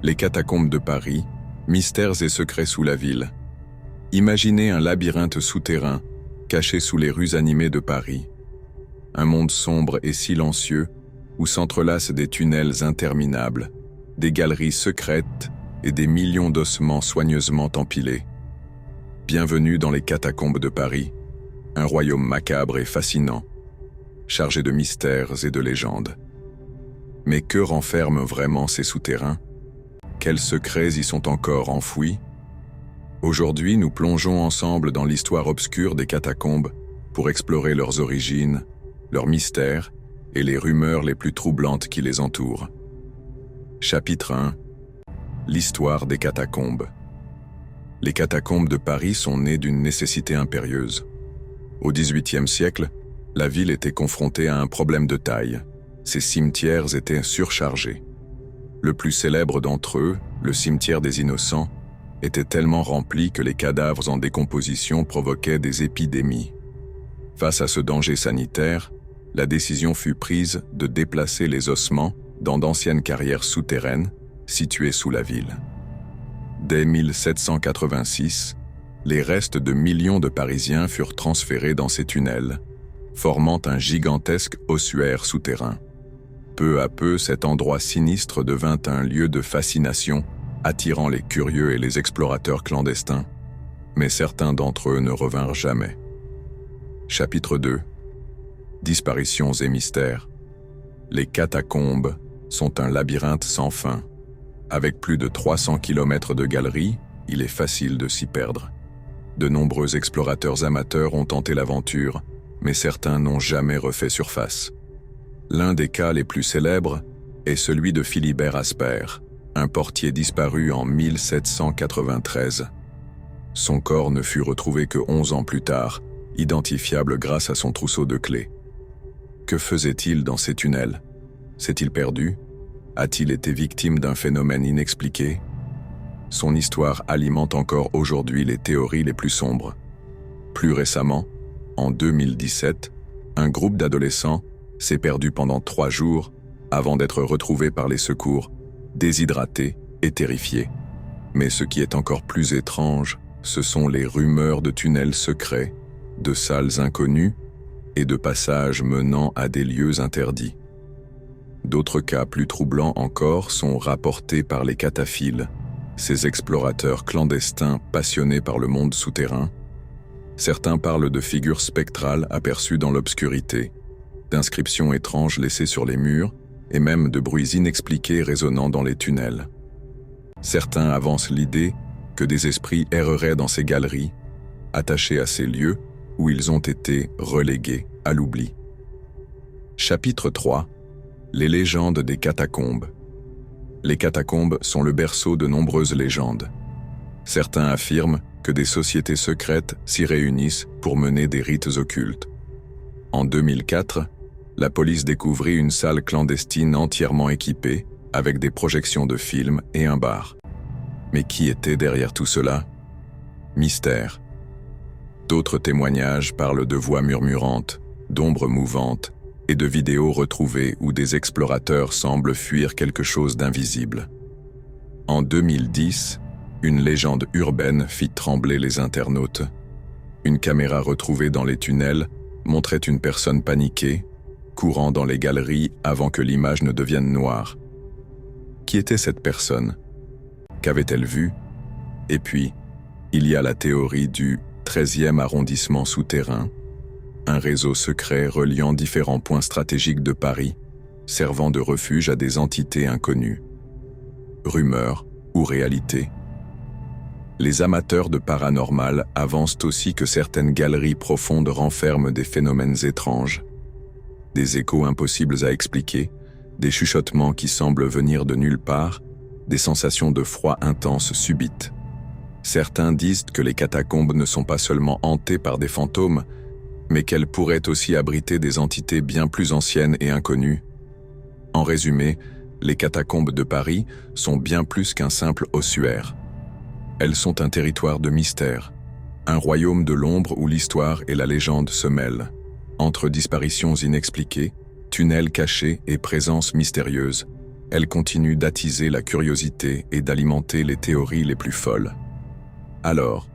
Les catacombes de Paris, mystères et secrets sous la ville. Imaginez un labyrinthe souterrain, caché sous les rues animées de Paris. Un monde sombre et silencieux, où s'entrelacent des tunnels interminables, des galeries secrètes et des millions d'ossements soigneusement empilés. Bienvenue dans les catacombes de Paris, un royaume macabre et fascinant, chargé de mystères et de légendes. Mais que renferment vraiment ces souterrains? Quels secrets y sont encore enfouis? Aujourd'hui, nous plongeons ensemble dans l'histoire obscure des catacombes pour explorer leurs origines, leurs mystères et les rumeurs les plus troublantes qui les entourent. Chapitre 1. L'histoire des catacombes. Les catacombes de Paris sont nées d'une nécessité impérieuse. Au XVIIIe siècle, la ville était confrontée à un problème de taille. Ses cimetières étaient surchargés. Le plus célèbre d'entre eux, le cimetière des Innocents, était tellement rempli que les cadavres en décomposition provoquaient des épidémies. Face à ce danger sanitaire, la décision fut prise de déplacer les ossements dans d'anciennes carrières souterraines situées sous la ville. Dès 1786, les restes de millions de Parisiens furent transférés dans ces tunnels, formant un gigantesque ossuaire souterrain. Peu à peu, cet endroit sinistre devint un lieu de fascination, attirant les curieux et les explorateurs clandestins, mais certains d'entre eux ne revinrent jamais. Chapitre 2. Disparitions et mystères. Les catacombes sont un labyrinthe sans fin. Avec plus de 300 km de galeries, il est facile de s'y perdre. De nombreux explorateurs amateurs ont tenté l'aventure, mais certains n'ont jamais refait surface. L'un des cas les plus célèbres est celui de Philibert Asper, un portier disparu en 1793. Son corps ne fut retrouvé que 11 ans plus tard, identifiable grâce à son trousseau de clés. Que faisait-il dans ces tunnels? S'est-il perdu? A-t-il été victime d'un phénomène inexpliqué? Son histoire alimente encore aujourd'hui les théories les plus sombres. Plus récemment, en 2017, un groupe d'adolescents s'est perdu pendant 3 jours avant d'être retrouvé par les secours, déshydratés et terrifiés. Mais ce qui est encore plus étrange, ce sont les rumeurs de tunnels secrets, de salles inconnues et de passages menant à des lieux interdits. D'autres cas plus troublants encore sont rapportés par les cataphiles, ces explorateurs clandestins passionnés par le monde souterrain. Certains parlent de figures spectrales aperçues dans l'obscurité, d'inscriptions étranges laissées sur les murs et même de bruits inexpliqués résonnant dans les tunnels. Certains avancent l'idée que des esprits erreraient dans ces galeries, attachés à ces lieux où ils ont été relégués à l'oubli. Chapitre 3. Les légendes des catacombes. Les catacombes sont le berceau de nombreuses légendes. Certains affirment que des sociétés secrètes s'y réunissent pour mener des rites occultes. En 2004, la police découvrit une salle clandestine entièrement équipée, avec des projections de films et un bar. Mais qui était derrière tout cela? Mystère. D'autres témoignages parlent de voix murmurantes, d'ombres mouvantes et de vidéos retrouvées où des explorateurs semblent fuir quelque chose d'invisible. En 2010, une légende urbaine fit trembler les internautes. Une caméra retrouvée dans les tunnels montrait une personne paniquée, courant dans les galeries avant que l'image ne devienne noire. Qui était cette personne? Qu'avait-elle vu? Et puis, il y a la théorie du 13e arrondissement souterrain, un réseau secret reliant différents points stratégiques de Paris, servant de refuge à des entités inconnues. Rumeurs ou réalité? Les amateurs de paranormal avancent aussi que certaines galeries profondes renferment des phénomènes étranges, des échos impossibles à expliquer, des chuchotements qui semblent venir de nulle part, des sensations de froid intense subites. Certains disent que les catacombes ne sont pas seulement hantées par des fantômes, mais qu'elles pourraient aussi abriter des entités bien plus anciennes et inconnues. En résumé, les catacombes de Paris sont bien plus qu'un simple ossuaire. Elles sont un territoire de mystère, un royaume de l'ombre où l'histoire et la légende se mêlent. Entre disparitions inexpliquées, tunnels cachés et présences mystérieuses, Elle continue d'attiser la curiosité et d'alimenter les théories les plus folles. Alors,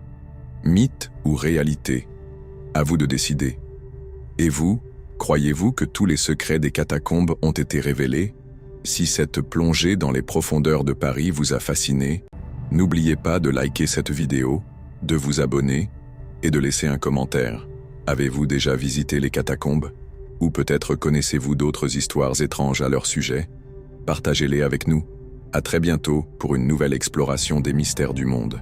mythe ou réalité? À vous de décider. Et vous, croyez-vous que tous les secrets des catacombes ont été révélés? Si cette plongée dans les profondeurs de Paris vous a fasciné, n'oubliez pas de liker cette vidéo, de vous abonner et de laisser un commentaire. Avez-vous déjà visité les catacombes? Ou peut-être connaissez-vous d'autres histoires étranges à leur sujet? Partagez-les avec nous. À très bientôt pour une nouvelle exploration des mystères du monde.